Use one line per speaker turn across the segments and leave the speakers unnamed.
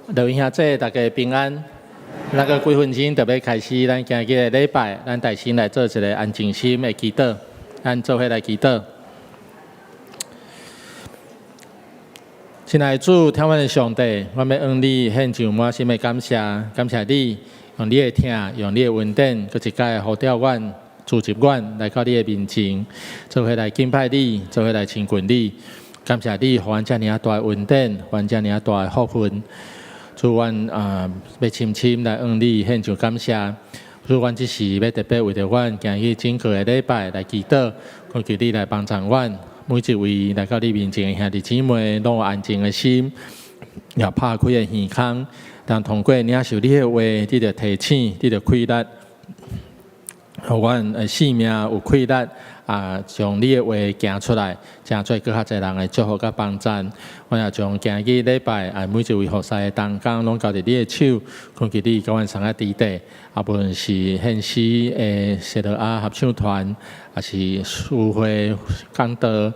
各位兄弟，大家平安。那个几分钟特别开始，咱今日的礼拜，咱大先来做一个安静心的祈祷，咱做伙来祈祷。亲爱的主，天父的上帝，我要向你献上满心的感谢，感谢你用你的听，用你的恩典，搁一届呼召阮、召集阮来到你的面前，做伙来敬拜你，做伙来亲近你。感谢你，互阮遮尔大的恩典，互阮遮尔大的福分。主，阮要深深来向你献上感谢。主，阮即时要特别为着阮今日整个的礼拜来祈祷，恳求你来帮助阮。每一位来到你面前的兄弟姊妹，拢有安静的心，也拍开的耳孔，当通过领受你的话，你着提醒，你着开力，互阮的性命有开力。将你的话行出来，成做更较侪人的祝福甲帮助。我也将今日礼拜每一位服侍的同工，拢交伫你的手，恳求你甲阮送啊伫地。无论是献诗的谢德亚合唱团，也是书会讲道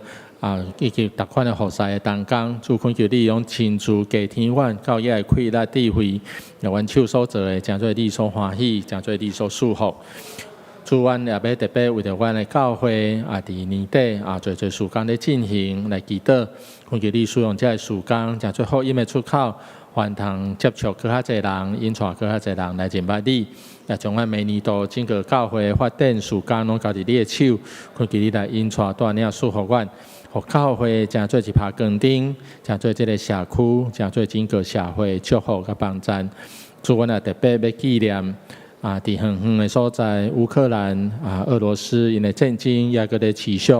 以及逐款的服侍的同工，主恳求你用亲自加添阮教业的开力智慧，让阮手所做的，成做你所欢喜，成做你所祝福。主，阮也要特别为着阮的教会伫年底做事工咧进行来祈祷，恳求你使用这个事工，成做福音的出口，还通接触更较侪人，引带更较侪人来敬拜你。也将阮每年度整个教会发展事工拢交伫你的手，恳求你来引带带领祝福阮，互教会成做一拍光灯，成做这个社区，成做整个社会祝福甲帮助。主，阮也特别要纪念。伫远远的所在，乌克兰俄罗斯因的战争也搁咧持续。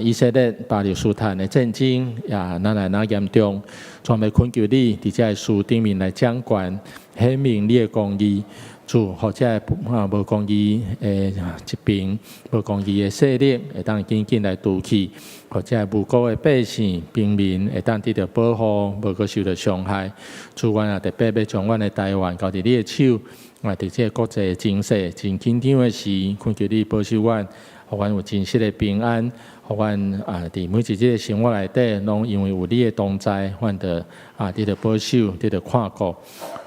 以色列巴勒斯坦的战争也哪严重，专门恳求你伫这树顶面来掌管，显明你的公义。主，或者无公义的疾病、无公义的势力，会当紧紧来除去；或者无辜的百姓、平民，会当得到保护，无搁受到伤害。主，阮也特别要将阮的台湾交伫你的手。伫这国际情势真紧张的时，恳求你保守阮，互阮有真实的平安，互阮伫每一日的生活内底，拢因为有你的同在，阮得得到保守，得到看顾。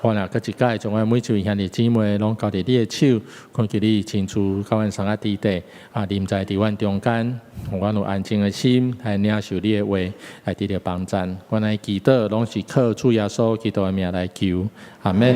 我也搁一届将阮每一位兄弟姊妹拢交伫你的手，恳求你亲自甲阮送啊伫地，临在伫阮中间，互阮有安静的心来领受你的话，来得到帮助。阮来祈祷，拢是靠主耶稣基督的名来求，阿门。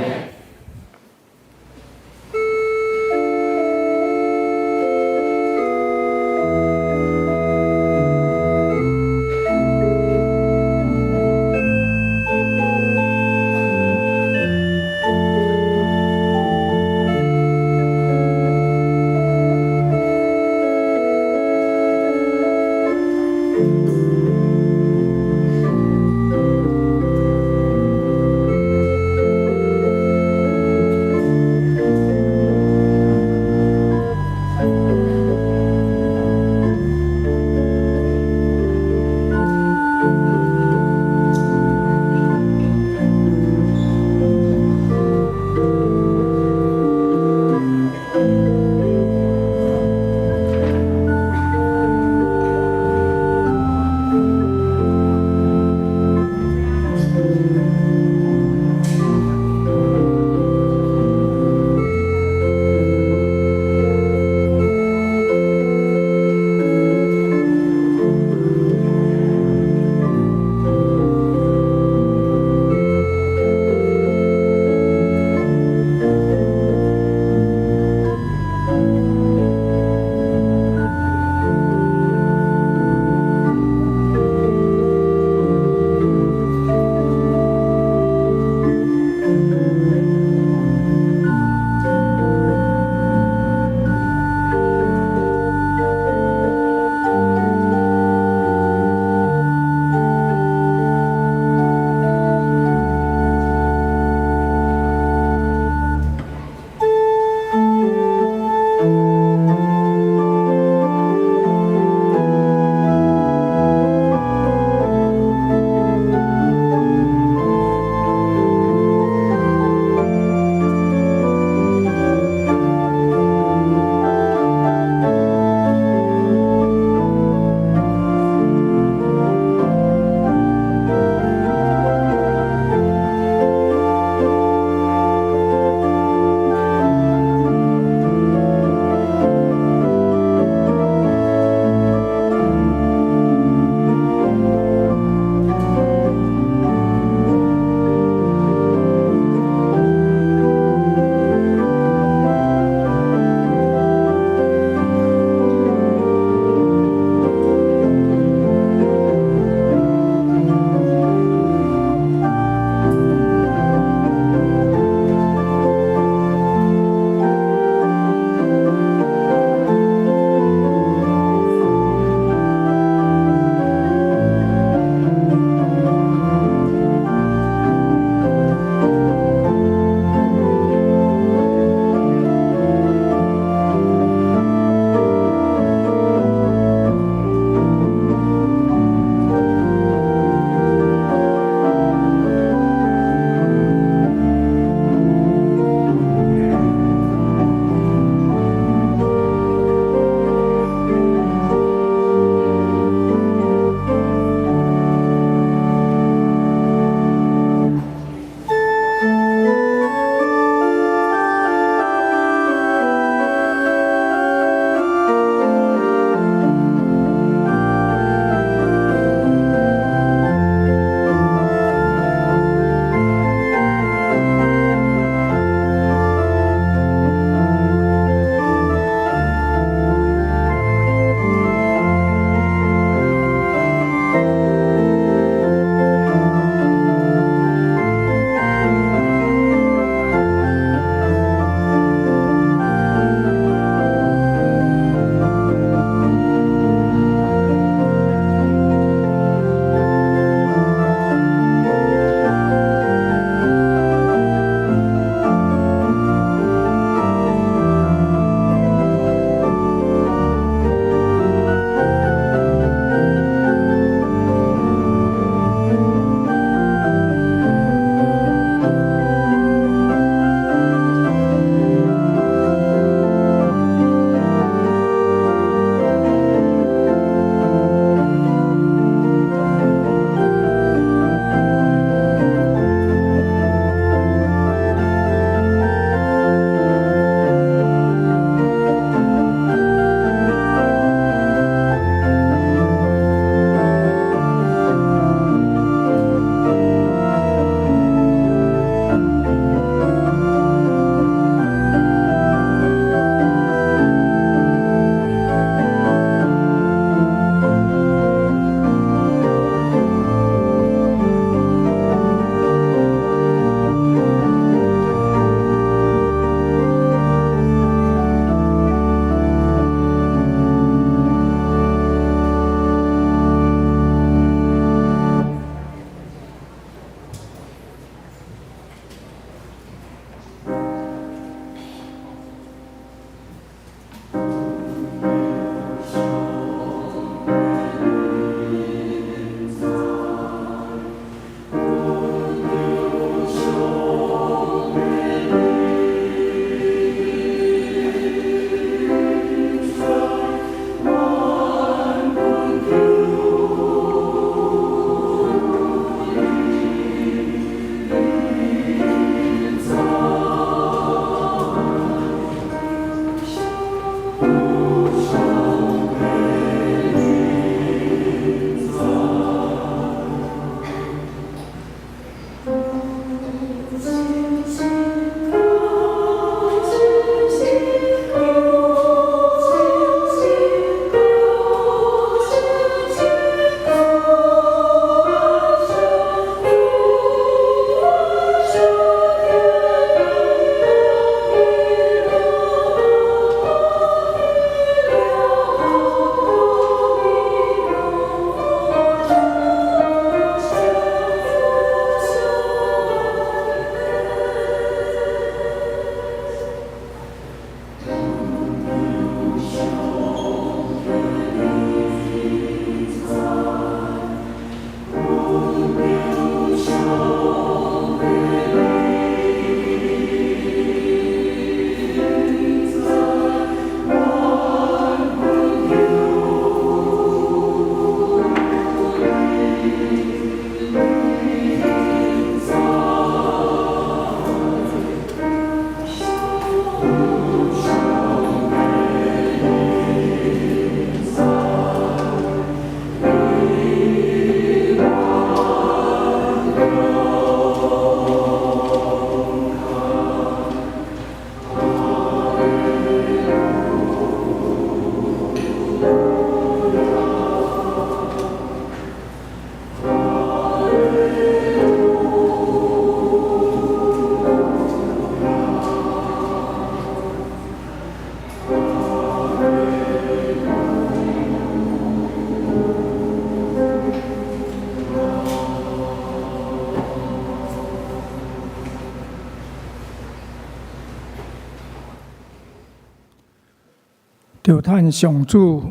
着趁上主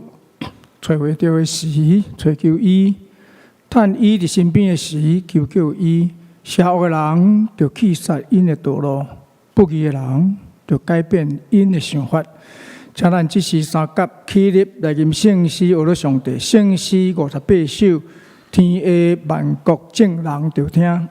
找袂到的时，找求伊；趁伊伫身边的时，求救伊。邪恶的人着去杀因的道路，不义的人着改变因的想法。请咱即时三甲起立来吟圣诗，学了上帝圣诗58首，天下万国众人着听。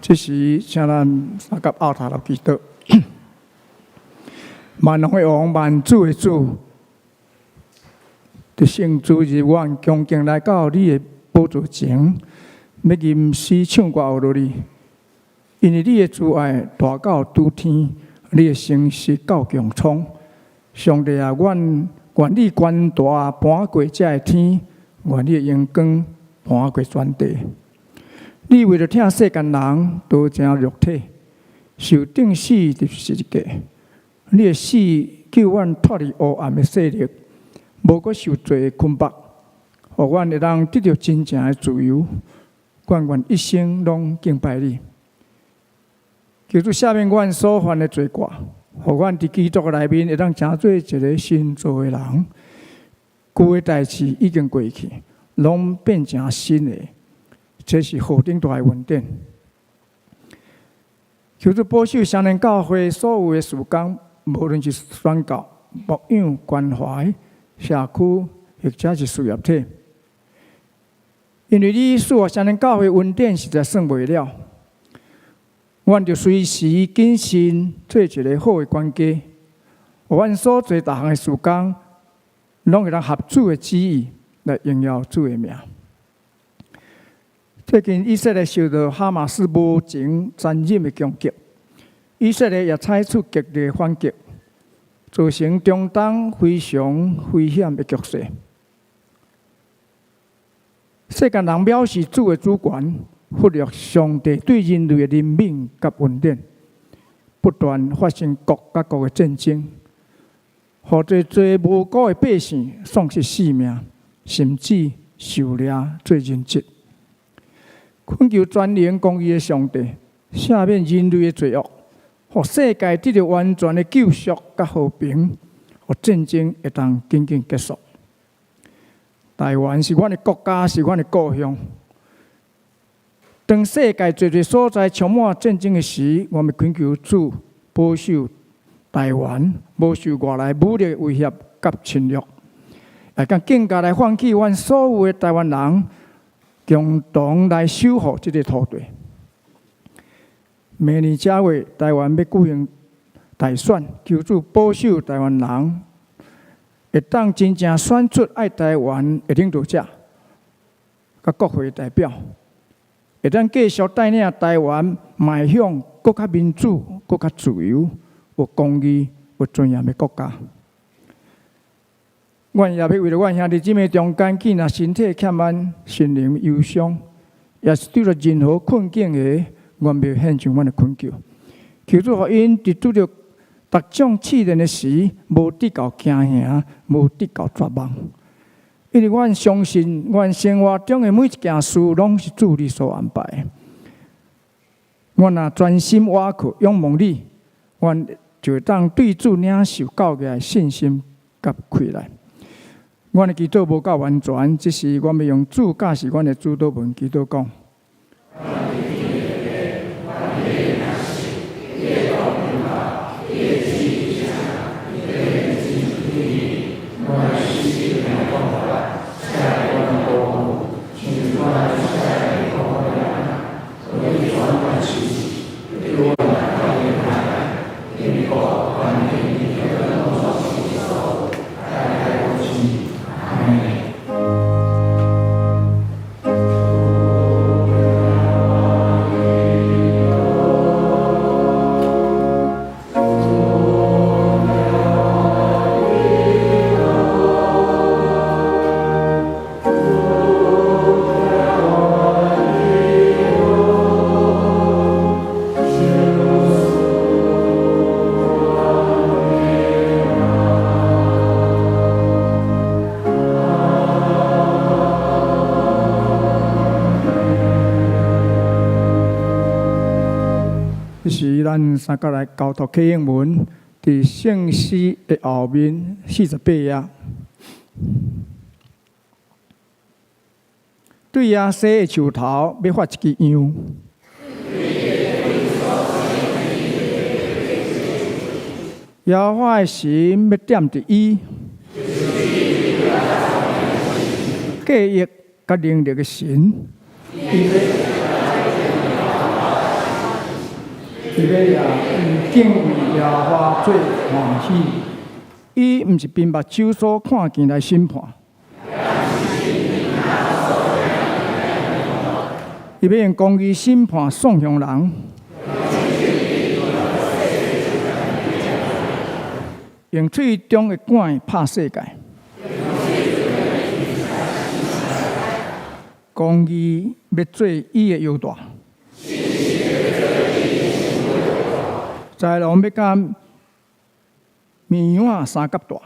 这时，请咱三甲后头来祈祷。万王的王，万主的主，伫圣主日，阮恭敬来到你的宝座前，要吟诗唱歌学落你，因为你的慈爱大到诸天，你的诚实到穹苍。上帝啊，愿你权大搬过这个天，愿你的荣光搬过全地。你为了疼世间人，都成肉体，受钉死伫十字架。你的死救阮脱离黑暗的势力，无阁受罪的捆绑，互阮会当得到真正的自由。愿一生拢敬拜你。求主赦免阮所犯的罪过，互阮伫基督内面会当成做一个新造的人。旧的代志已经过去，拢变成新的。这是何等大的恩典！求主保守双年教会所有的事工，无论是宣教、牧养、关怀、社区，或者是事业体。因为你使我双年教会恩典实在算袂了，阮就随时谨慎做一个好的管家，互阮所做大项的事工，拢会当合主的旨意来荣耀主的名。最近以色列受到哈马斯无情残忍的攻击，以色列也采取激烈反击，造成中东非常危险的局势。世间人藐视主的主权，忽略上帝对人类的怜悯甲恩典，不断发生国甲国的战争，互济无辜的百姓丧失性命，甚至受掠做人质。恳求全能公义的上帝赦免人类的罪恶，互世界得到完全的救赎甲和平，互战争会当紧紧结束。台湾是阮的国家，是阮的故乡。当世界侪侪所在充满战争的时，我们恳求主保守台湾，无受外来武力威胁甲侵略，也更更加来唤起阮所有的台湾人，共同来守护这个土地。明年正月，台湾要举行大选，求主保守台湾人，会当真正选出爱台湾的领导者，甲国会代表。会当继续带领台湾迈向更较民主、更较自由、有公义、有尊严的国家。阮也要为了阮兄弟姊妹中间，既然身体欠安、心灵忧伤，也是对了任何困境的，阮要献上阮的恳求，求主予因伫拄着各种试炼的时，无得到惊吓，无得到绝望。因为阮相信，阮生活中的每一件事，拢是主你所安排的。阮若专心倚靠仰望你，阮就当对主领受教育的信心甲快乐。阮的祈祷无够完全，只是阮要用主教示阮的主祷文祈祷讲。是咱三角来交托启应文，伫圣诗的后面48页，对亚西的树头要发一支秧。耶和华的神要点伫伊，记忆甲能力的神。伊要也以敬畏耶和华做欢喜，伊毋是凭目睭所看见来审判，伊要用公义审判丧向人，用喙中的管拍世界，公义要做伊的犹大。豺狼要甲绵羊啊三角大，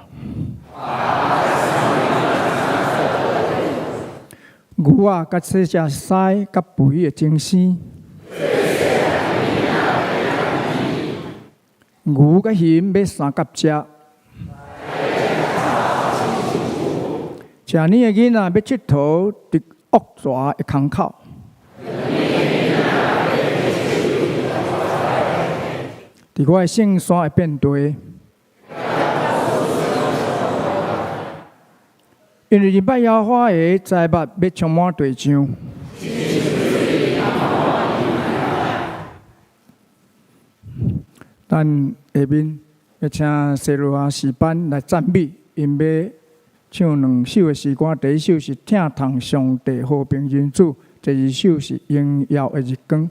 牛啊甲这只狮甲肥的精生，牛甲熊要三角只，吃你的囡仔要佚佗伫恶蛇的空口。伫我的圣山会变地，因为日捌耶和华的财物要充满地上。咱下面要请西罗亚诗班来赞美，因要唱2首的诗歌。第一首是听从上帝和平恩主，第二首是荣耀的日光。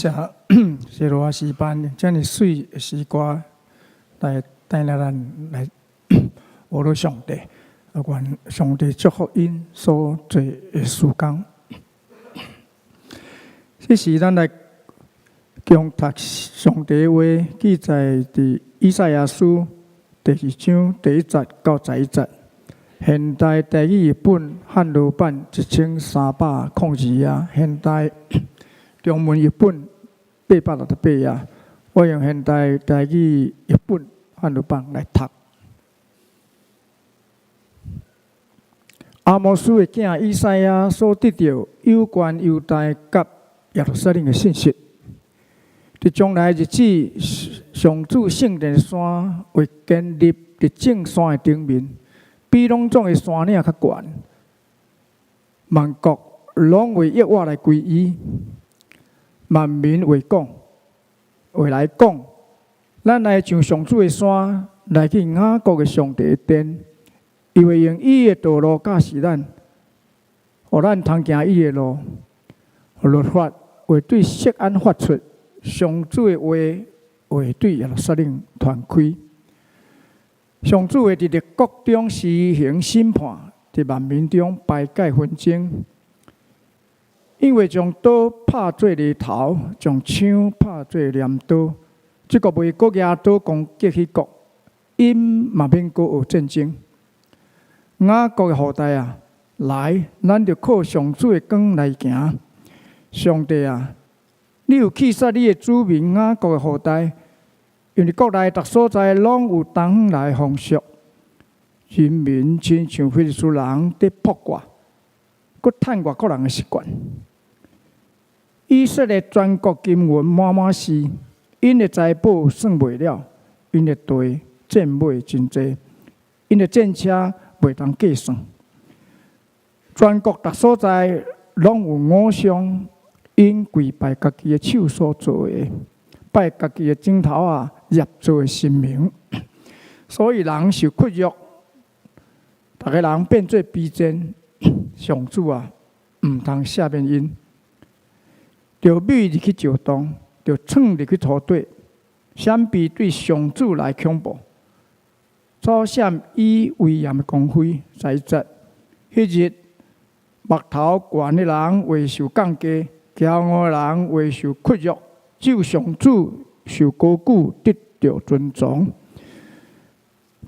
谢谢罗诗班这样水的诗歌来带领咱来学到上帝，愿上帝祝福因所做的事工。这时咱来共读上帝话，记载伫以赛亚书第2章第1节到11节。现代台语译本汉语版1302页，现代中文译本868页。我用现代台语译本汉语版来读。阿摩斯的囝以赛亚所得到有关犹大甲耶路撒冷的信息，伫将来日子，上主圣殿山会建立伫正山的顶面。比拢总的山岭较悬，万国拢为约我来归依，万民为来讲，咱来上上主的山，来去雅各的上帝的殿，伊会用伊的道路教示咱，互咱通行伊的路，律法会对锡安发出，上主的话会对耶路撒冷传开。上主会伫列国中施行审判，伫万民中排解纷争，因为将刀拍做犁头，将枪拍做镰刀。这个袂国举刀攻击迄国，因嘛免搁学战争。雅各的后代啊，来，咱着靠上主的光来行。上帝啊，你有气杀你的子民雅各的后代。因为国内逐所在拢有东来风俗，人民亲像非利士人伫卜卦，佮趁外国人的习惯。以色列全国金银满满是，因的财宝算袂了，因的地战马真济，因的战车袂当计算。全国逐所在拢有偶像，因跪拜家己的手所做的，拜家己的指头啊。业做的神明，所以人受屈辱，大家人变做卑贱。上主啊，唔通赦免因，着美入去石洞，着闯入去土地，闪避对上主来恐怖，早闪以威严的光辉在这。迄日，目头悬的人会受降价，骄傲的人会受屈辱，只有上主受高举，得到尊重。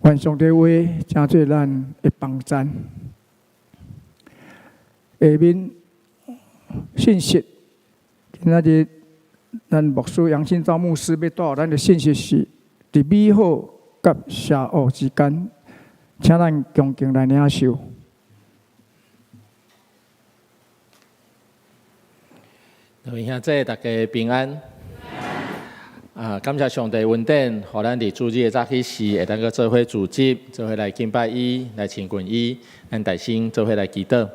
愿上帝话真做咱的帮助。下面信息，今仔日咱牧师杨新昭牧师要带咱的信息是：伫美好甲邪恶之间，请咱恭敬来领受。
各位兄弟，大家平安。感谢上帝恩典，互咱伫主日的早起时，会当个做伙组织，做伙来敬拜伊，来亲近伊，咱大心做伙来祈祷。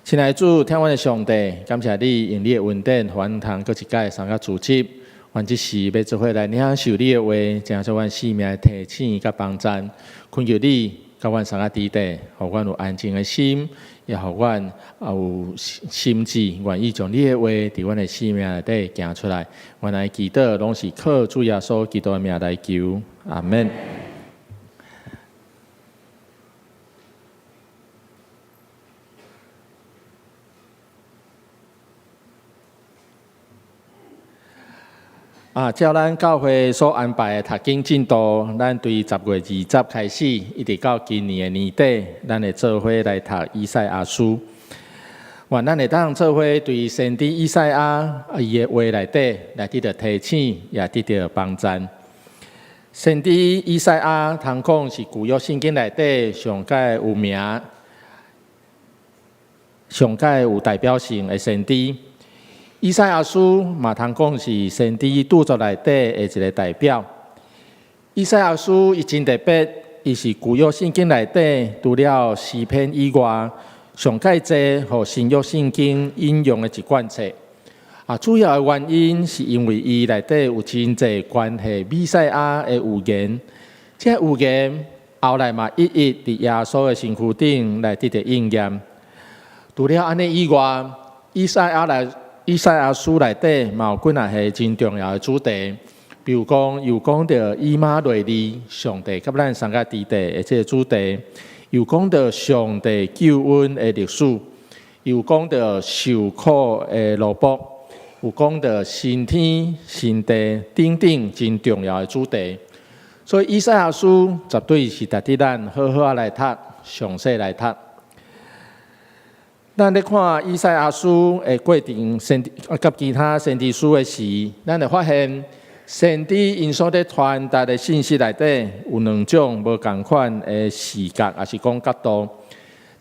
亲爱的主，听阮的上帝，感谢你用你的恩典，互阮通搁一届参加组织。阮即时要做伙来领受你的话，正做阮生命的提醒甲帮助。恳求你，甲阮参加伫地，互阮有安静的心。也互阮有心志，愿意将你的话伫阮的生命内底行出来。阮来祈祷，拢是靠主耶稣基督的名来求，阿门。照咱教会所安排的读经进度，咱对10月20开始，一直到今年的年底，咱会做伙来读以赛亚书。愿咱会当做伙对先知以赛亚伊的话内底来得到提醒，也得到帮助。先知以赛亚通讲是旧约圣经内底上界有名、上界有代表性的先知。以赛亚书嘛，通讲是先知著作内底的一个代表。以赛亚书伊真特别，伊是旧约圣经内底除了诗篇以外，上界济和新约圣经引用的一卷册。主要的原因是因为伊内底有真济关系弥赛亚的预言，这预言后来嘛一一伫耶稣的身躯顶来得到应验。除了安尼以外，以赛亚来以赛亚书内底嘛有几啊个真重要的主题，比如讲又讲到以马内利，上帝甲咱三个地地的这个主题，又讲到上帝救恩的历史，又讲到受苦的罗卜，有讲到新天新地等等真重要的主题。所以以赛亚书绝对是值得咱好好来读，详细来读。咱咧看以赛亚书的过程，甲其他先知书的时，咱会发现先知因所咧传达的信息内底有两种无共款的视角，也是讲角度。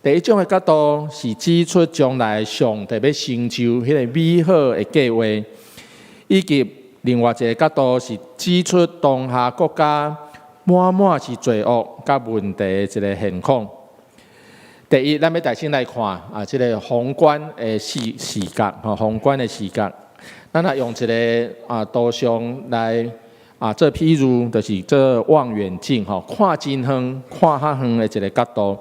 第一种的角度是指出将来上帝要成就迄个美好的计划，以及另外一个角度是指出当下国家满是罪恶甲问题的一个现况。第一，咱要大先来看这个宏观的视角，宏观的视角，咱若用一个图像来做譬如，就是这望远镜看真远、看较远的一个角度。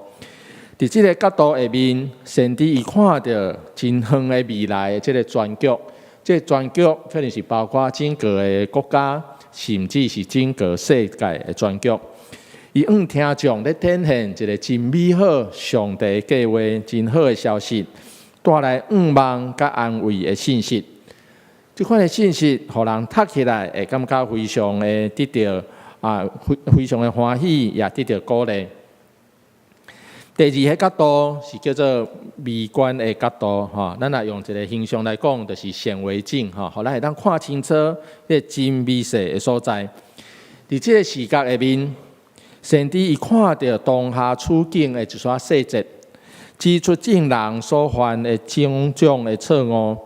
伫这个角度下面，先知伊看到真远的未来的这个全局，这个全局可能是包括整个的国家，甚至是整个世界的全局。伊听众咧展现一个真美好上帝计划真好的消息，带来望甲安慰的信息。这款的信息，互人读起来会感觉非常的得到非常的欢喜，也得到鼓励。第二个角度是叫做微观的角度，咱若用一个形象来讲，就是显微镜，互咱会当看清楚迄个真微细的所在。伫这个视角下面，先知伊看到当下处境的一撮细节，指出众人所犯的种种的错误。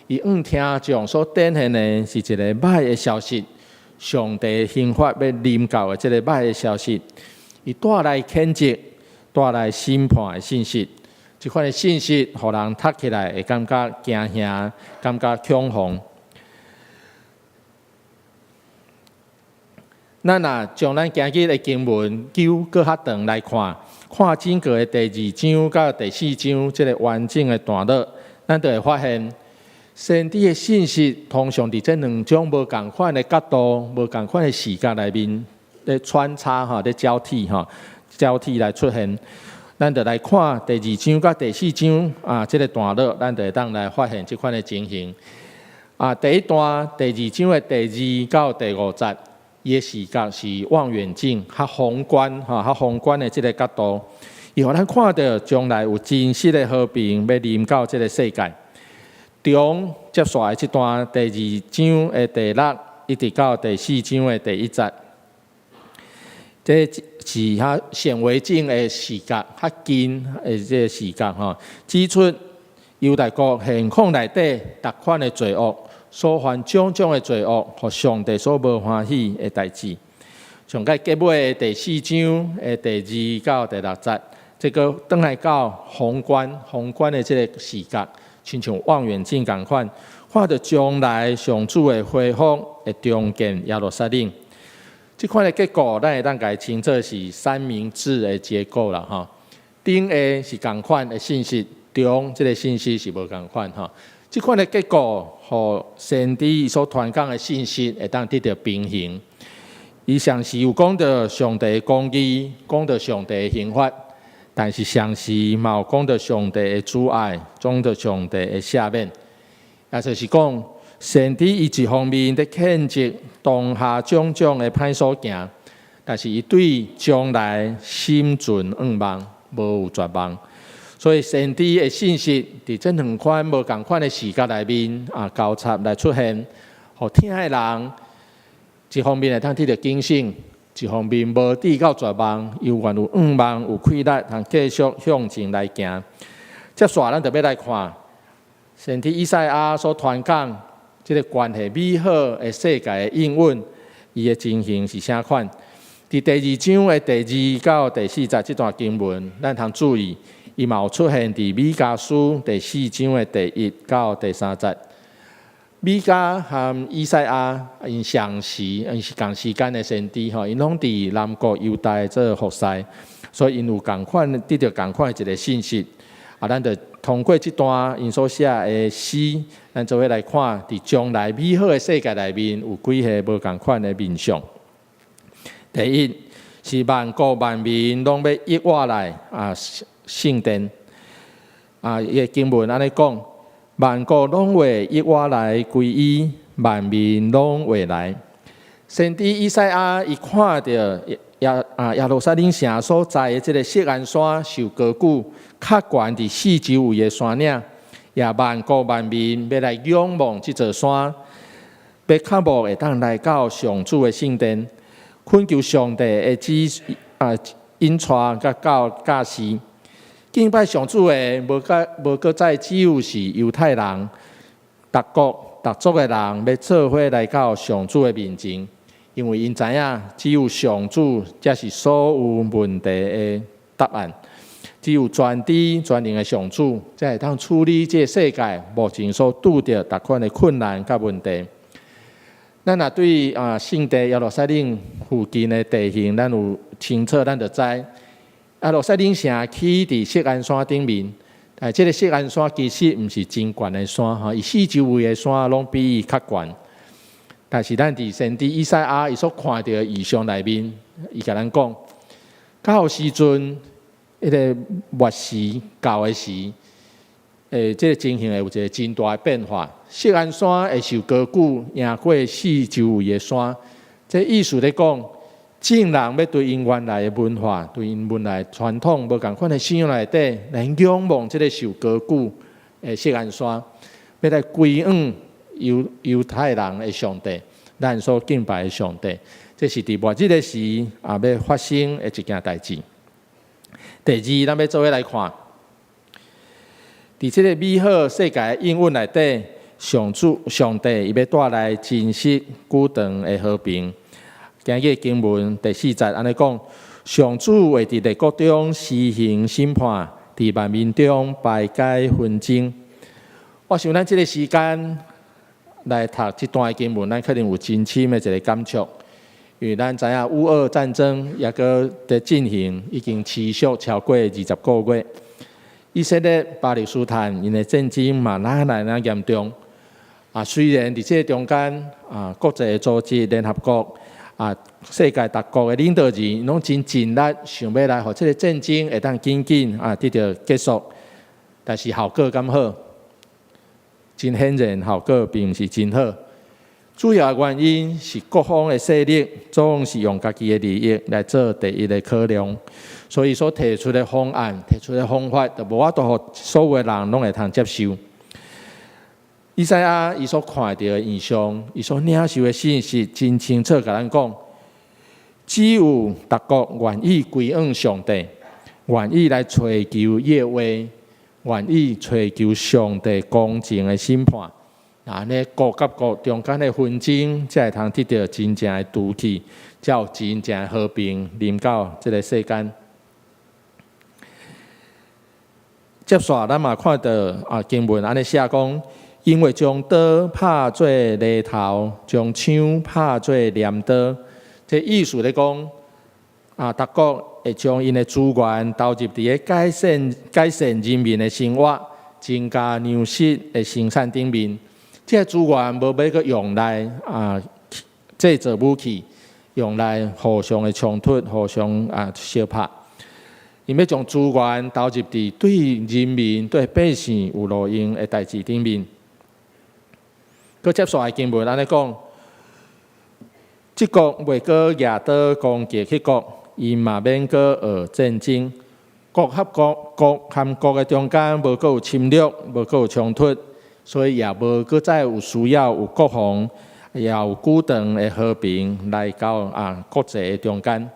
伊听众所展现的是一个歹的消息，上帝刑罚要临到的这个歹的消息，伊带来谴责、带来审判的信息。这款的信息，互人读起来会感觉惊吓，感觉恐慌。咱若将咱今日的经文揪搁较长来看，看整个的第2章到第4章这个完整的段落，咱就会发现，先知的信息通常伫这两种无共款的角度、无共款的视角内面咧穿插咧交替来出现。咱就来看第2章到第4章这个段落，咱就会当来发现这款的情形。第一段第2章的第2到第5节。伊的视角是望远镜，较宏观，较宏观的这个角度，伊互咱看到将来有真实的和平要临到这个世界。中接续的这段第2章的第6一直到第4章的第1节，这是较显微镜的视角，较近的这个视角指出犹大国现况内底逐款的罪恶。所犯种种的罪恶，和上帝所无欢喜的代志。上个结尾第4章的第2到第6节，这个转来到宏观的这个视角，亲像望远镜同款，看到将来上主的恢复会重建耶路撒冷。这款的结果，咱会当甲称作是三明治的结构啦顶下是同款的信息，中这个信息是无同款这款的结果，和先知所传讲的信息会当得到平衡。伊上时有讲到上帝的公义，讲到上帝的刑罚，但是上时嘛有讲到上帝的阻碍，讲到上帝的赦免。也就是讲，先知伊一方面在谴责当下种种的歹所行，但是伊对将来心存盼望，无有绝望。所以先知的信息伫这两款无共款的视角内面交叉来出现，互听的人一方面会通得到警醒，一方面无抵到绝望，又愿有盼望、有气力，通继续向前来行。接续咱就要来看先知以赛亚所传讲这个关系美好的世界的应允，伊的情形是啥款？伫第2章的第2到第4节这段经文，咱通注意。伊嘛有出现伫米迦书第4章的第1到第3节。米迦和以赛亚因是同时间的先知因拢伫南国犹大做服侍，所以因有共款得到共款一个信息咱就通过这段因所写的诗，咱做伙来看，伫将来美好的世界内面有几个无同款的面向。第一是万国万民拢要一活来圣殿伊的经文安尼讲，万国拢为一活来归依，万民拢为来。先知以赛亚伊看到耶路撒冷城所在的这个锡安山受高举，较悬伫四周围的山岭，也万国万民要来仰望这座山，要较无会当来到上主的圣殿，恳求上帝的引带甲教示，敬拜上主的无搁再只有是犹太人，各国各族的人要做伙来到上主的面前。因为因知影，只有上主才是所有问题的答案，只有全知全能的上主才会当处理这个世界目前所拄着各款的困难甲问题。咱若对圣地耶路撒冷附近的地形，咱有清楚，咱就知耶路撒冷城起伫锡安山顶面，这个锡安山其实毋是真悬的山伊四周围的山拢比伊较悬。但是咱伫先知以赛亚伊所看到的异象内面，伊甲咱讲，到时阵迄个末时到的时，这个情形会有一个真大的变化。锡安山会受高举，赢过四周围的山。这意思咧讲，众人要对因原来的文化、对因原来传统无共款的信仰内底，来仰望这个受高举的锡安山，要来归向犹太人的上帝，咱所敬拜的上帝，这是伫末日的时要发生的一件代志。第二，咱要做伙来看，伫这个美好世界的应允内底，上帝伊要带来真实久长的和平。今日经文第4节安尼讲，上主会伫列国中施行审判，伫万民中排解纷争。我想咱这个时间来读这段经文，咱肯定有真深的一个感触，因为咱知影乌俄战争也搁在进行，已经持续超过20个月。以色列、巴勒斯坦因的战争嘛哪严重？虽然伫这中间国际的组织、联合国世界各国的领导人拢真尽力想要来，互这个战争会当紧得到结束，但是效果敢好？真显然，效果并毋是真好。主要的原因是各方的势力总是用家己的利益来做第一的考量，所以所提出的方案、提出的方法，就无法度互所有的人拢会通接受。以赛亚伊所看到的异象，伊所领受的信息，真清楚甲咱讲，只有各国愿意归向上帝，愿意来找求耶和华，愿意找求上帝公正的审判。安尼国甲国中间的纷争，才会通得到真正的除去，才有真正的和平临到这个世间。接下咱嘛看到经文安尼写讲，因为将刀拍做犁头，将枪拍做镰刀。这意思咧讲，各国会将因的资源投入伫个改善人民的生活，增加粮食的生产顶面。这个资源无要阁用来制造武器，用来互相的冲突、互相相拍。因要将资源投入伫对人民、对百姓有路用的代志顶面。佮接下来经文安尼讲，这国袂阁举刀攻击迄国，伊嘛免阁学战争。国和国的中间无阁有侵略，无阁有冲突。所以也无搁再有需要有国防，也有久长的和平来到国际的中间。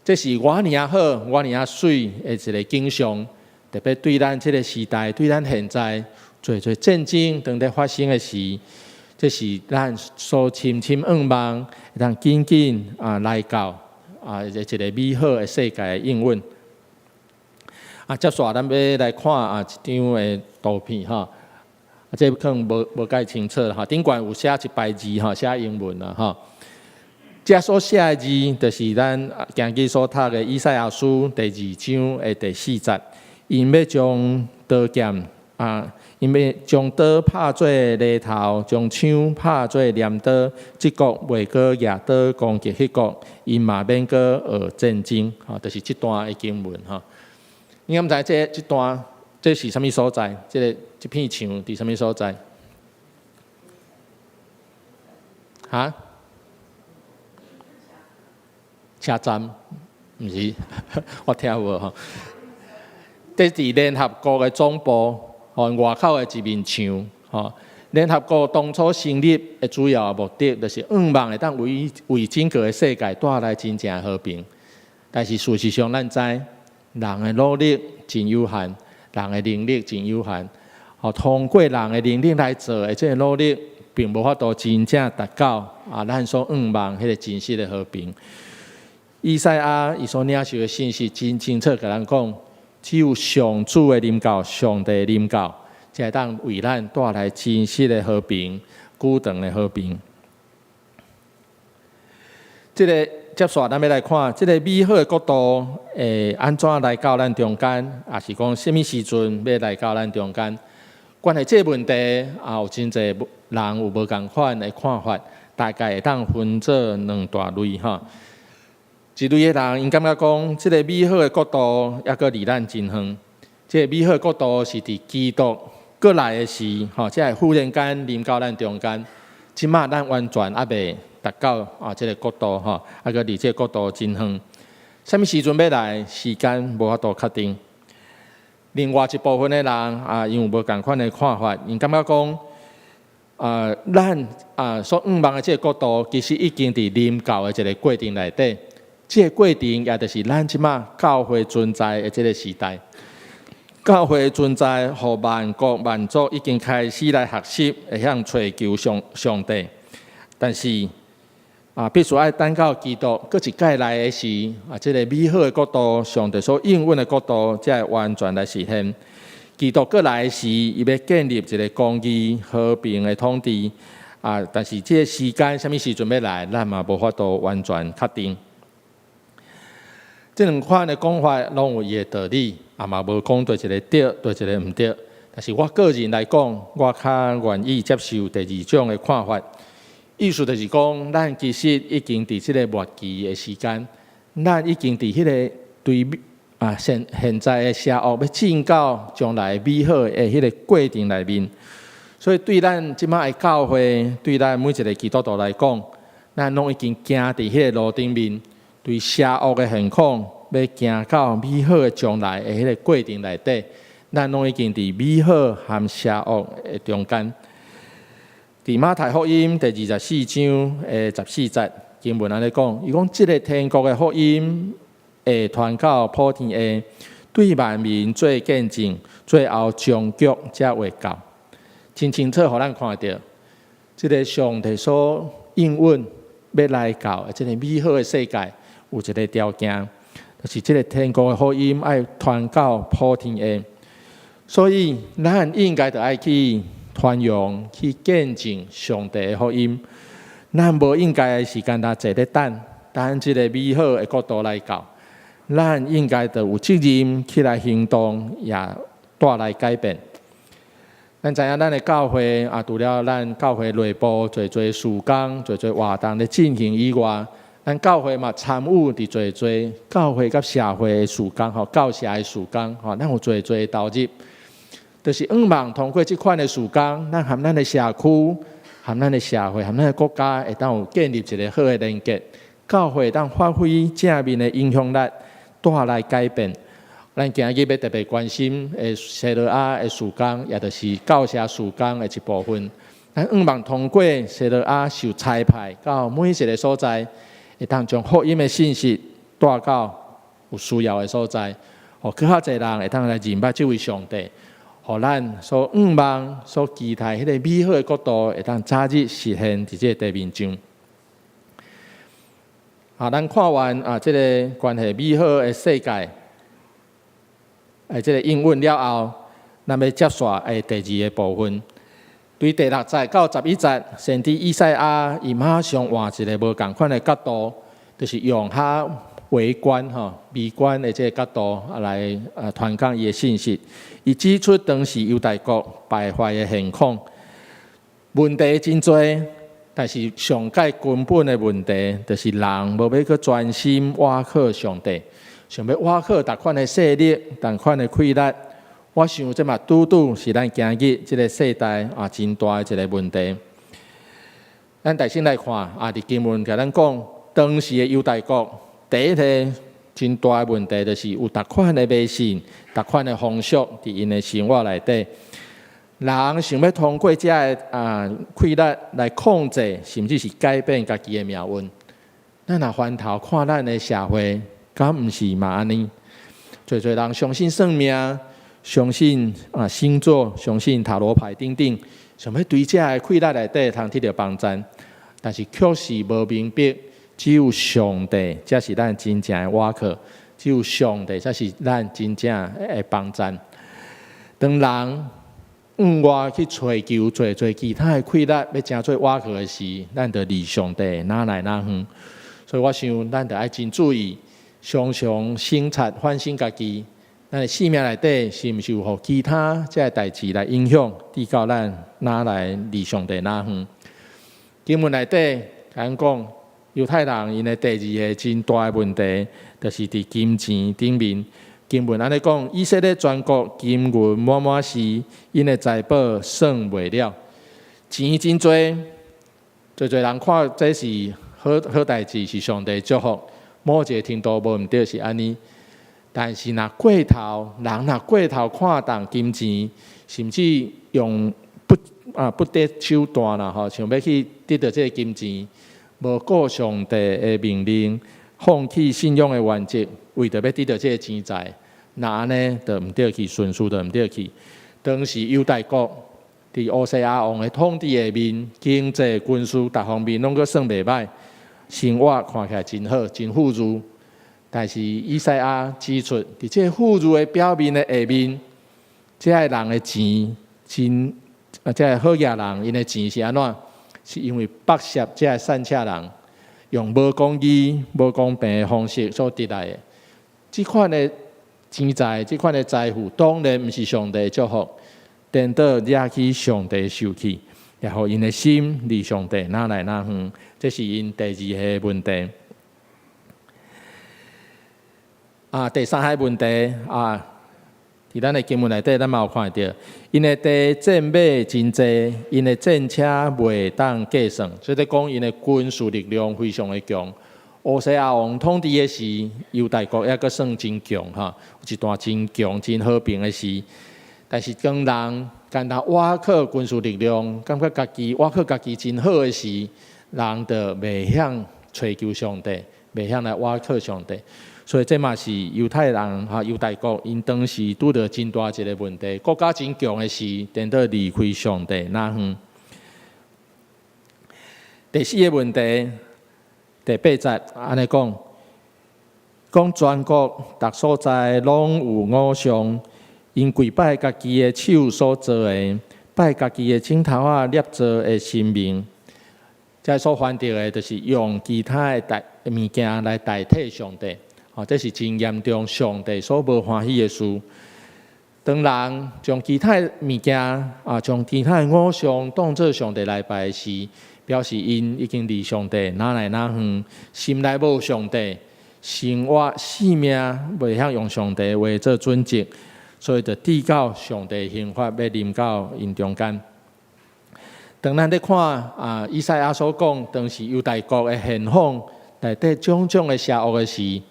这是我尔好、我尔水的一个景象，特别对咱这个时代、对咱现在做战争正在发生的事，这是咱所深深仰望，让紧来到一个美好的世界的应允。接下来咱要来看一张的图片哈。这可能无介清楚哈，顶管有写一排字哈，写英文啦哈。这所写的字，就是咱今日所读的以赛亚书第2章的第4节，因要将刀剑因要将刀拍做犁头，将枪拍做镰刀，这国袂过举刀攻击迄国，因嘛免过学战争。就是这段的经文你敢知这段这是啥物所在？这片墙伫啥物所在？车站？毋是，我听有这伫联合国的总部，外口的一面墙。联合国当初成立的主要目的，就是望会当为整个的世界带来真正和平。但是事实上，咱知人的努力真有限，人的能力真有限。通过人的能力来做的这个努力，并无法度真正达到咱所望迄个真实的和平。以赛亚伊所领受的信息真清楚，甲咱讲，只有上主的临到，上帝的临到，才会当为咱带来真实的和平，久长的和平。这个接续，咱要来看这个美好的国度，安怎来到咱中间，也是讲什么时阵要来到咱中间？关于这个问题，有真侪人有无同款的看法，大概会当分做两大类一类的人，因感觉讲，这个美好的国度抑阁离咱真远。这个美好的国度是伫基督过来的时，才会忽然间临到咱中间。即马咱完全还未达到这个国度抑阁离这个国度真远。什么时阵要来？时间无法度确定。另外一部分的人因有无同款的看法，因感觉讲，咱所望的这个国度，其实已经伫临到的一个过程内底。这个过程也就是咱即马教会存在的这个时代。教会存在，互万国万族已经开始来学习，会向追求上帝。但是必须要等到基督搁一届来的时，这个美好的国度，上帝所应允的国度，才会完全来实现。基督搁来的时，伊要建立一个公义、和平的统治。但是这个时间什么时阵要来，咱嘛无法度完全确定。这两款的讲法拢有伊的道理，嘛无讲对一个对，对一个毋对。但是我个人来讲，我较愿意接受第二种的看法。意思就是讲，咱其实已经伫即个末期的时间，咱已经伫迄个对现在的社恶要进到将来美好的迄个过程内面。所以对咱即摆的教会，对咱每一个基督徒来讲，咱拢已经行伫迄个路顶面。对邪恶的现况，要行到美好的将来的迄个过程内底，咱拢已经伫美好和邪恶的中间。伫马太福音第24章14节经文安尼讲，伊讲即个天国的福音会传到普天下，对万民做见证，最后终局才会到。真清楚，互咱看到，即个上帝所应允要来到即个美好的世界。有一个条件，就是这个天国的福音要传到普天下，所以咱应该就要去传扬、去见证上帝的福音。咱无应该的时间坐咧等这个美好的国度来到，咱应该就有责任起来行动，也带来改变。咱知影咱的教会除了咱教会内部做事工、做活动咧进行以外，咱教会嘛参与伫做教会甲社会的事工教社的事工咱有做投入，就是望通过即款的事工，咱和咱的社区、和咱的社会、和咱的国家会当有建立一个好的连结，教会会当发挥正面的影响力，带来改变。咱今日要特别关心的西罗亚的事工，也就是教社事工的一部分。咱望通过西罗亚受差派到每一个所在。会当将福音的信息带到有需要的所在，互更较侪人会当来认捌这位上帝，互咱所望、所期待迄个美好的国度会当早日实现伫这个地面上。咱看完这个关系美好的世界，这个应允了后，咱要接续第二个部分。对第6节到11节，先知以赛亚伊马上换一个无同款的角度，就是用较微观微观的这个角度来传讲伊的信息。伊指出当时犹太国败坏的现况，问题真多，但是上界根本的问题，就是人无要去专心倚靠上帝，想要倚靠逐款的势力、逐款的气力。我想这嘛拄拄是咱今日这个世代真大的一个问题。咱大先来看伫经文甲咱讲，当时的犹太国第一个真大的问题，就是有逐款的迷信、逐款的风俗伫因的生活内底。人想要通过这个气力来控制，甚至是改变家己的命运。咱若翻头看咱的社会，敢毋是嘛安尼？侪人相信算命。相信星座，相信塔罗牌等等，想要对这个气力内底通得到帮助，但是确实无明白，只有上帝才是咱真正的倚靠，只有上帝才是咱真正的帮助。当人外去追求做其他的气力，要真做倚靠的时，咱就离上帝哪来哪远。所以我想，咱就要真注意，常常省察反省家己。咱的生命内底是毋是有互其他这代志来影响，直到咱哪来离上帝哪远？经文内底讲犹太人因的第二个真大的问题，就是伫金钱顶面。经文安尼讲，以色列全国金银满满是，因的财宝算袂了，钱真多，侪人看这是好代志，是上帝祝福，某一个程度无毋对是安尼。但是若过头，人若过头看重金钱，甚至用不得手段啦，想要去得到这个金钱，无顾上帝的命令，放弃信仰的原则，为着要得到这个钱财，那安尼就毋对去，顺序就毋对去。当时犹太国伫乌西亚王的统治下面，经济、军事各方面拢阁算袂歹，生活看起来真好，真富裕。但是以赛亚指出，伫这富裕的表面的下面，这个人的钱这个好野人，因的钱是安怎？是因为剥削这个善车人，用无公义、无公平的方式所得来的。这款的钱财、这款的财富，当然毋是上帝的祝福，颠倒惹起上帝受气，然后因的心离上帝哪来哪远，这是因第二个问题。第三个问题伫咱的经文内底，咱嘛有看到，因的地战马真济，因的战车袂当计算，所以讲因的军事力量非常的强。乌西亚王统治的时，犹大国也阁算真强有一段真强、真和平的时。但是当人单倚靠军事力量，感觉家己倚靠家己真好的时，人就袂晓追求上帝，袂晓来倚靠上帝。所以这嘛是犹太人犹大国因当时拄到真大一个问题，国家真强的时，颠倒离开上帝哪远。第四个问题，第八节安尼讲全国逐所在拢有偶像，因跪拜家己的手所做的，拜家己的指头捏造的神明。这所犯到的，就是用其他的物件来代替上帝。这是真严重，上帝所无欢喜的事。当人将其他物件将其他偶像当作上帝来拜时，表示因已经离上帝哪来哪远，心内无上帝，生活性命袂晓用上帝话做准则，所以就抵到上帝刑罚要临到因中间。当咱咧看以赛亚所讲，当时犹大国的现况内底种种的邪恶的事。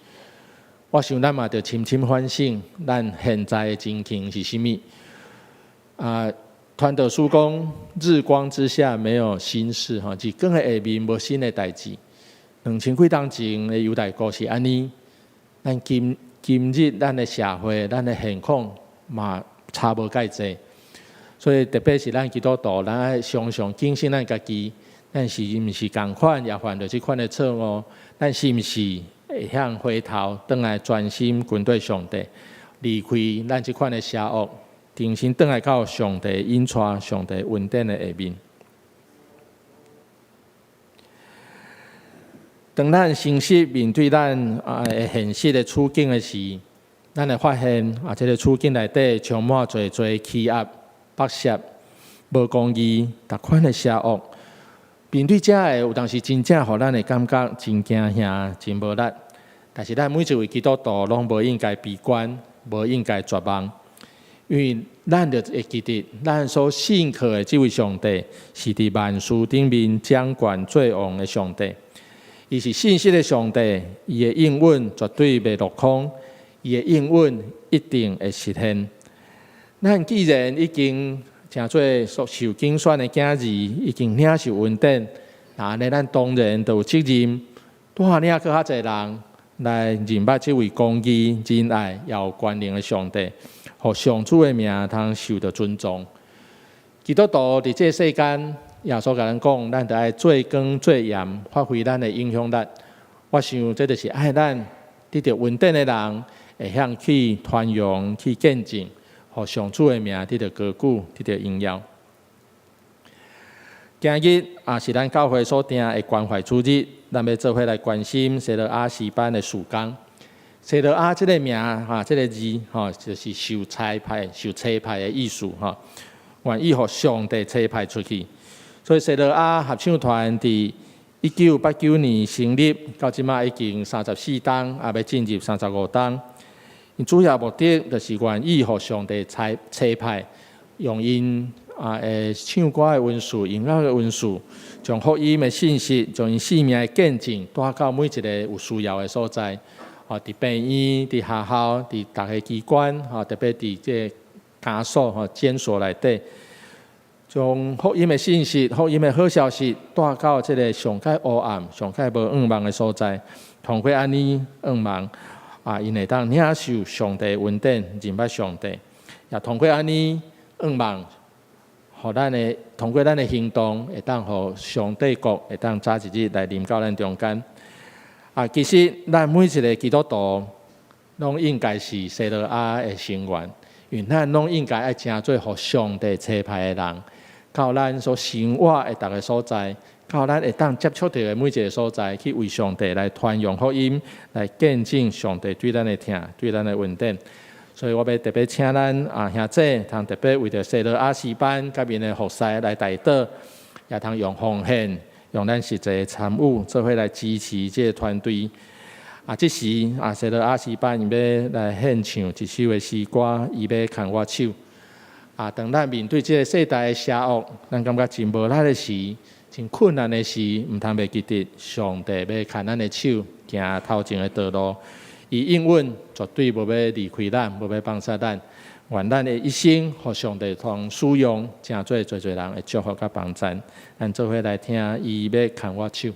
我想咱嘛，着深深反省，咱现在的情形是甚物？传道书讲，日光之下没有新事，日光的下面无新的代志。2000几年前的犹大国是安尼，咱今日咱的社会、咱的现况嘛差无介济。所以特别是咱基督徒，咱爱常常警醒咱家己，咱是毋是共款也犯着即款的错误？咱是毋是？会向回头，转来专心跟对上帝，离开咱即款的邪恶，重新转来到上帝引带、上帝恩典的下面。当咱诚实面对咱现实的处境的时，咱会发现这个处境内底充满侪欺压、剥削、无公义、逐款的邪恶。面对这个，有当时真正互咱会感觉真惊吓、真无力。但是咱每一位基督徒拢无应该悲观，无应该绝望，因为咱就会记得，咱所信靠的这位上帝，是伫万事顶面掌权作王的上帝。伊是信实的上帝，伊的应允绝对袂落空，伊的应允一定会实现。咱既然已经成做受拣选的囝儿，已经领受恩典，那安尼咱当然就有责任，多领去较侪人来认捌这位公义、仁爱、也有权能的上帝，互上主的名通受到尊重。基督徒伫这世间，耶稣甲咱讲，咱得爱做光做盐，发挥咱的影响力。我想，这就是爱咱得到恩典的人，会向去传扬、去见证，互上主的名得到高举、得到荣耀。今日也是咱教会所定的关怀主日，咱要做伙来关心西罗亚诗班的事工。西罗亚这个名这个字就是受差派的意思愿意互上帝差派出去。所以西罗亚合唱团伫1989年成立，到即马已经34档，也要进入35档。主要目的就是愿意互上帝差派，用因唱歌的温数、音乐的温数，将福音的信息、将因生命的见证带到每一个有需要的所在。伫病院、伫学校、伫各个机关，特别伫这家属、监所内底。将福音的信息、福音的好消息带到这个上界黑暗、上界无光芒的所在，通过安尼光芒因会当领受上帝恩典，认捌上帝，也通过安尼光芒，互咱的通过咱的行动，会当互上帝国会当早一日来临到咱中间。其实咱每一个基督徒拢应该是西罗亚的成员，因为咱拢应该爱成做互上帝差派的人。到咱所生活的逐个所在，到咱会当接触到的每一个所在，去为上帝来传扬福音，来见证上帝对咱的疼、对咱的恩典。所以我要特别请咱兄弟，通特别为着西罗亚诗班甲面的服侍来代祷，也通用奉献，用咱实际的参与，做伙来支持这个团队。这时西罗亚诗班伊要来献唱一首的诗歌，伊要牵我手。当咱面对这个世代的邪恶，咱感觉真无力的时，真困难的时，毋通袂记得上帝要牵咱的手，行头前的道路。伊应允绝对无要离开咱，无要放下咱。愿咱的一生，互上帝通使用，成做侪人的祝福甲帮助。咱做伙来听，伊要牵我手。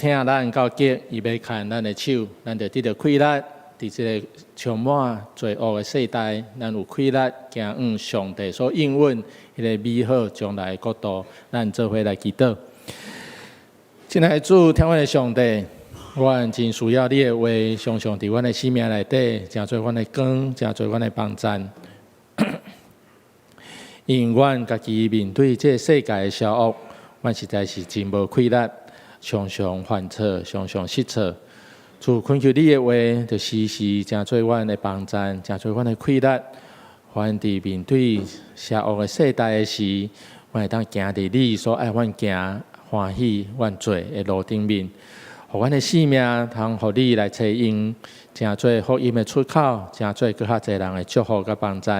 疼咱到极，伊要看咱的手，咱就得到快乐。伫这个充满罪恶的世代，咱有快乐，行往上帝所应允迄个美好将来的国度，咱做伙来祈祷。亲爱的主，天父的上帝，阮真需要你的话，常常伫阮的生命内底，成做阮的光，成做阮的帮助。因阮家己面对这世界的邪恶，阮实在是真无快乐，常常犯错，常常失错。主恳求你的话，就时时成做阮的帮助，成做阮的快乐。阮伫面对邪恶的世代的时，阮会当行伫你所爱阮行、欢喜阮做的路顶面，互阮的生命通互你来采用，成做福音的出口，成做更较侪人的祝福甲帮助。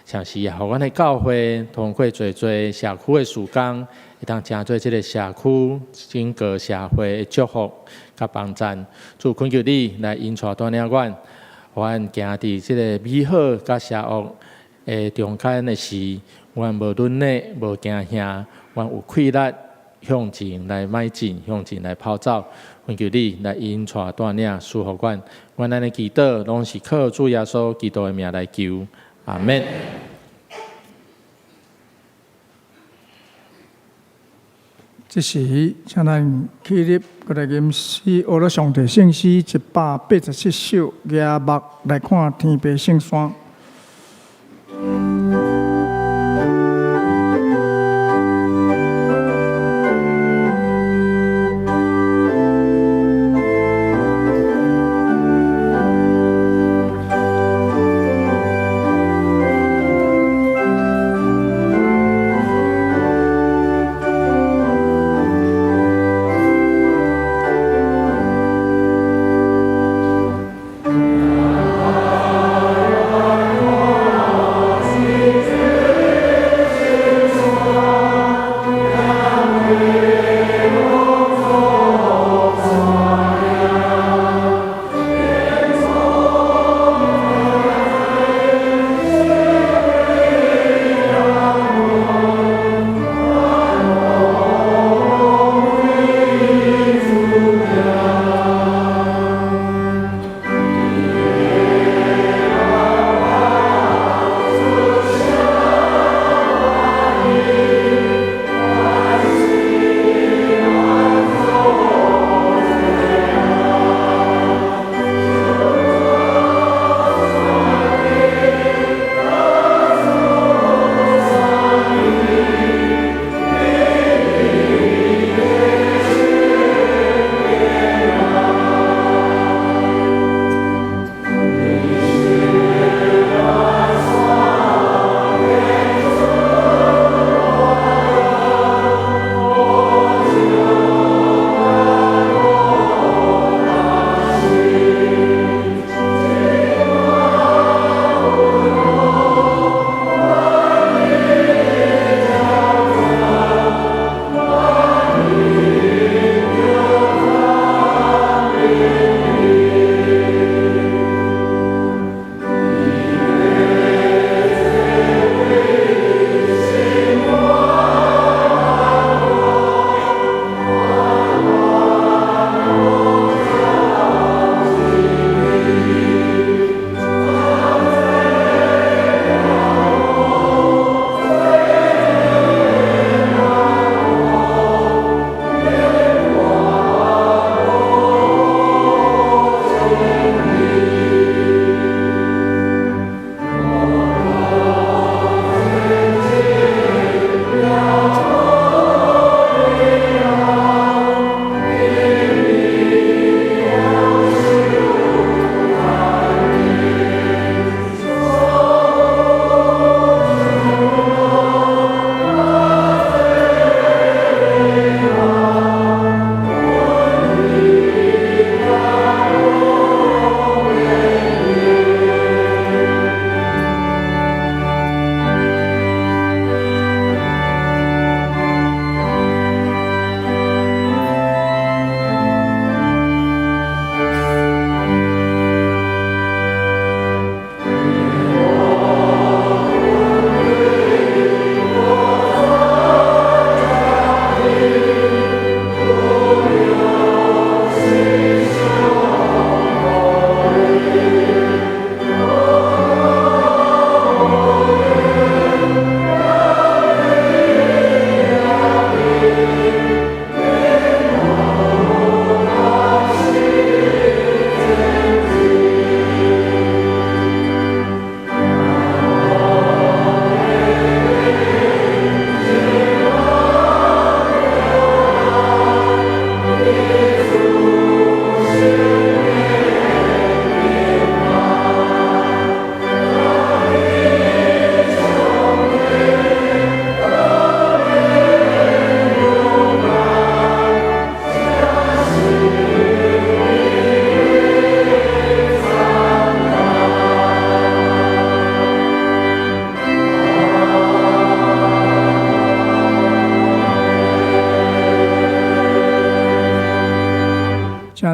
像是也互阮的教会通过做社区的事工，会当成做即个社区整个社会的祝福甲帮助。主恳求你来引带带领阮，阮行伫即个美好甲邪恶的中间的时，阮无论内无惊吓，阮有快乐向前来迈进，向前来跑走。恳求你来引带带领赐福阮，阮安尼祈祷拢是靠主耶稣基督的名来求。阿门。
这时，请咱起立，过来吟诗，学了上帝圣诗187首，举目来看天边圣山。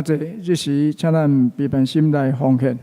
请坐，这时请咱备办心来奉献。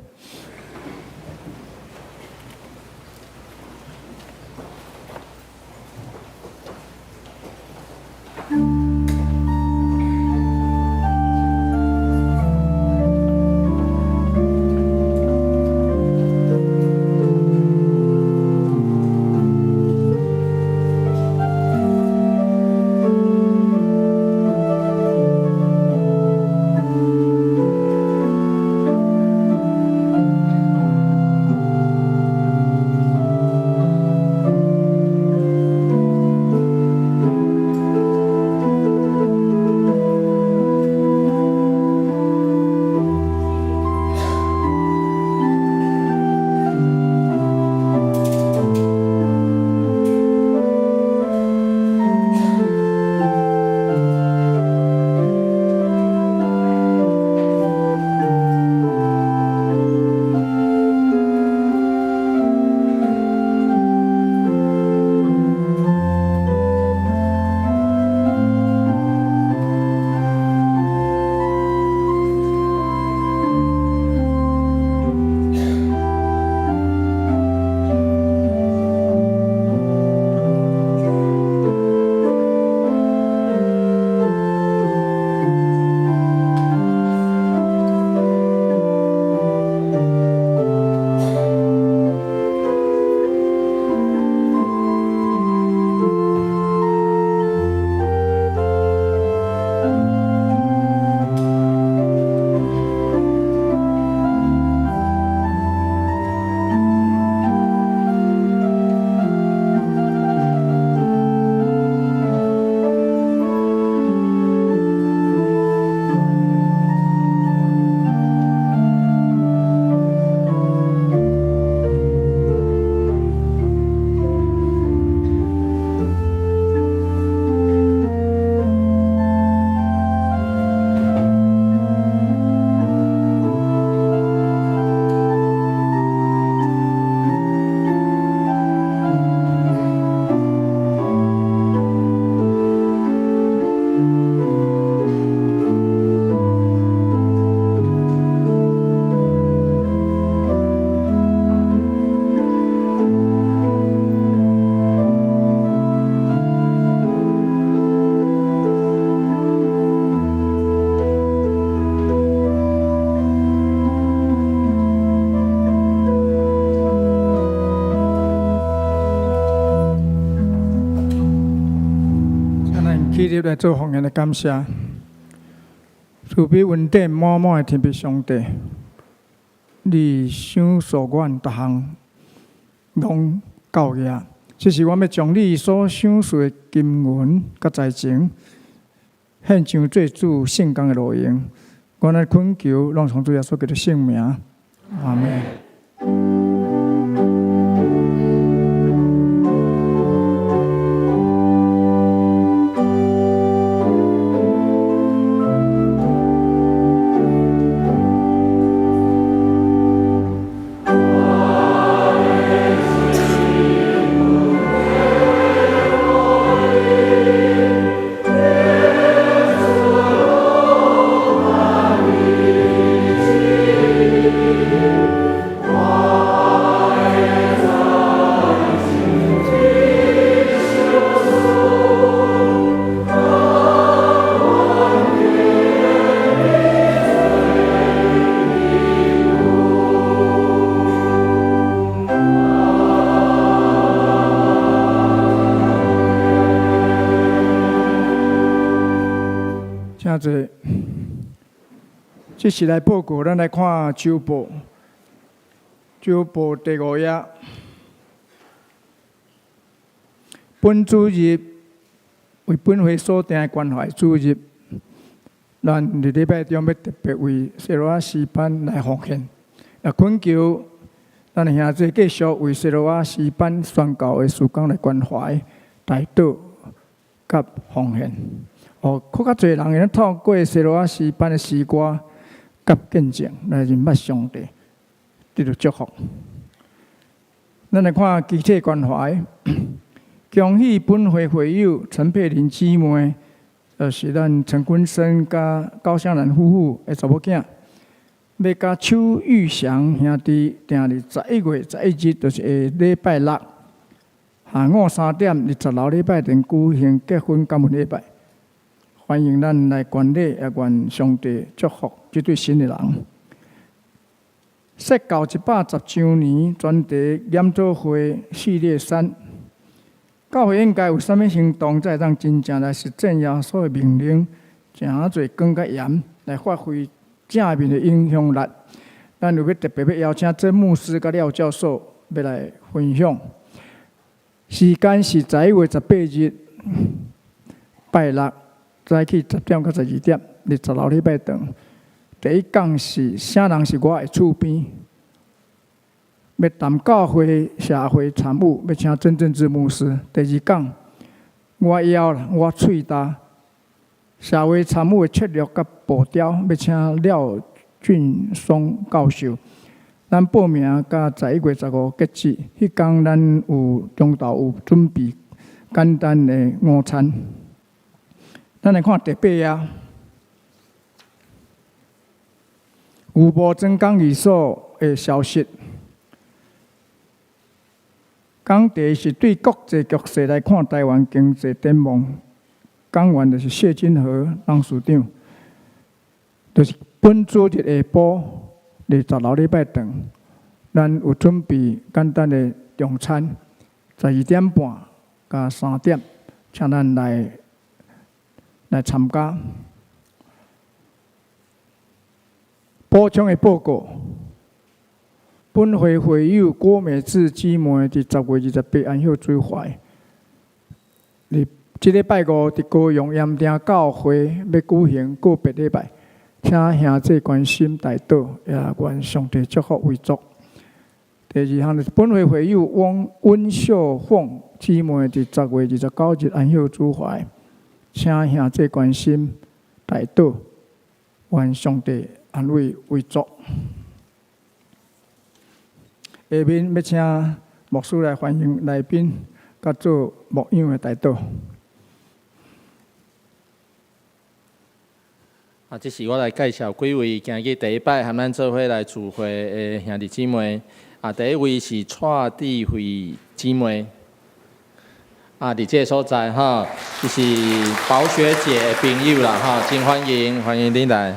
起立来做奉献的感谢，慈悲恩典满满的天父上帝，你想所愿逐项拢到个，这是我要将你所想述的经文甲财情，献上做主圣工的路用。我来恳求，拢从主耶稣基督圣名，阿门。请坐，这是来报告，咱来看周报。周报第5页，本主日为本会所定的关怀主日，咱伫礼拜中要特别为西罗亚诗班来奉献，也恳求咱的兄弟继续为西罗亚诗班宣教的事工来关怀、代祷、甲奉献。更较侪人会透过西罗亚诗班的诗歌甲见证来认捌上帝，得到祝福。咱来看具体关怀，恭喜本会会友陈佩玲姊妹就是咱陈君生甲高香兰夫妇的查某囝，要甲邱玉祥兄弟定伫11月11日，就是下礼拜六下午3点，26礼拜天举行结婚感恩礼拜。欢迎咱来观礼，也愿上帝祝福这对新的人。设教110周年专题研讨会系列3。教会应该有啥物行动，才会当真正来实践耶稣的命令，诚侪光甲盐来发挥正面的影响力。咱有要特别要邀请曾牧师甲廖教授要来分享。时间是11月18日，拜六早起10点到12点，26礼拜堂。第一讲是啥人是我的厝边。要谈教会社会参与，要请曾正之牧师。第二讲，我枵啦，我喙焦。社会参与的策略甲步调，要请廖俊松教授。咱报名甲11月15截止。迄天咱有中昼有准备简单的午餐。咱来看第8页。有无增讲寓所的消息？讲题是对国际局势来看台湾经济展望。讲员就是谢金河董事长，就是本主日下晡26礼拜堂，咱有准备简单的中餐，12点半到3点，请咱来参加。补充的报告。本会会友郭美智姊妹伫10月28安休追怀。即礼拜5伫高雄盐埕教会要举行告别礼拜，请兄弟关心代祷，也愿上帝祝福为主。第2项就是本会会友温秀凤姊妹伫10月29日安休主怀，请兄弟关心代祷，愿上帝安慰为主。下面要请牧师来欢迎来宾，甲做牧养的代祷。
这是我来介绍几位今日第一摆和咱做伙来聚会的兄弟姊妹。第一位是蔡智慧姊妹。伫这个所在这是宝雪姐的朋友啦真欢迎你来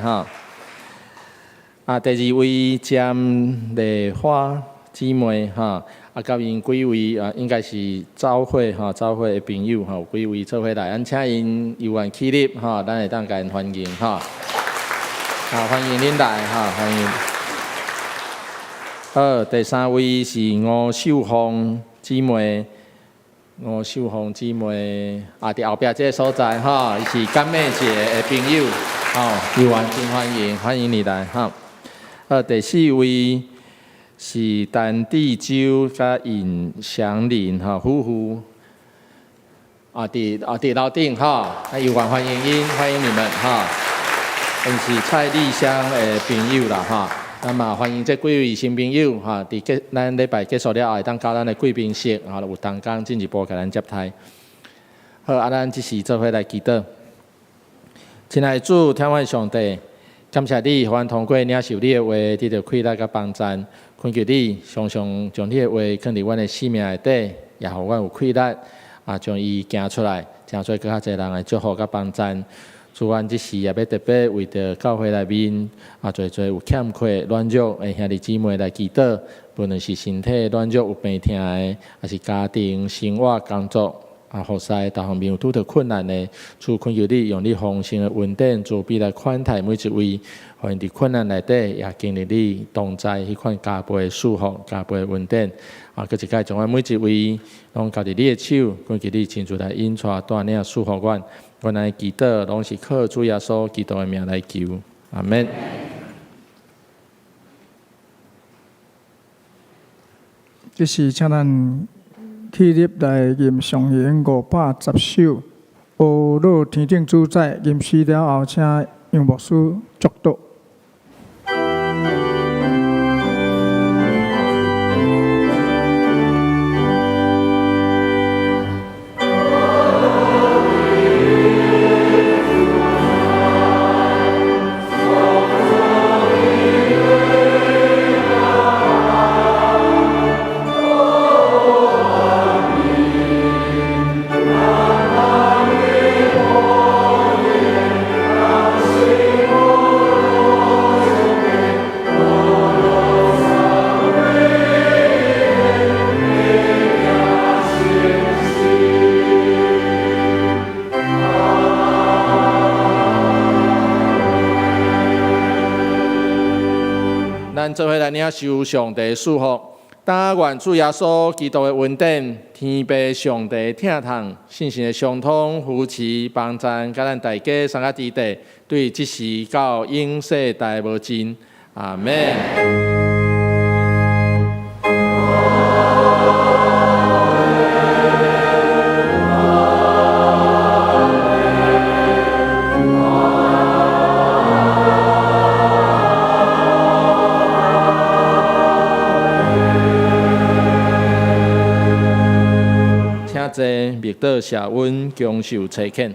第二位詹丽花姊妹甲因几位应该是教会的朋友有几位做伙来，咱请因有缘起立咱会当甲因欢迎欢迎恁来欢迎。好，第3位是吴秀凤姊妹，伫后壁这个所在伊是甘妹姐的朋友有缘真欢迎你来第4位是陈地洲甲尹祥林夫妇伫楼顶有缘欢迎你们因是蔡丽香的朋友啦那么欢迎这几位新朋友伫咱礼拜结束了后，会当到咱的贵宾室有同工进一步甲咱接待。好，咱即时做伙来祈祷。亲爱的主，天父上帝，感谢你，互阮通过领受你的话，得到快乐甲帮助。恳求你常常将你的话放伫阮的生命内底，也互阮有快乐将伊行出来，诚做更较侪人的祝福甲帮助。主，阮即时也要特别为着教会内面侪有欠缺软弱的兄弟姊妹来祈祷，无论是身体软弱有病痛的，还是家庭生活工作服侍各方面有拄到困难的，主恳求你用你丰盛的恩典，主必来款待每一位，互因伫困难内底也经历你同在迄款加倍的祝福、加倍的恩典。搁一摆将阮每一位拢交伫你的手，恳求你亲自来引带带领祝福阮。阮来祈祷，拢是靠主耶稣基督的名来求，阿门。
这是请咱起立来吟上言510首，无老天顶主宰，吟诗了后，请杨牧师祝祷。
做伙来领受上帝祝福。但愿主耶稣基督的恩典、天父上帝疼痛、信心的相通、扶持、帮赞，甲咱大家三个基地，对即时到永世代无尽。阿门。请坐，密道社温，恭受垂见。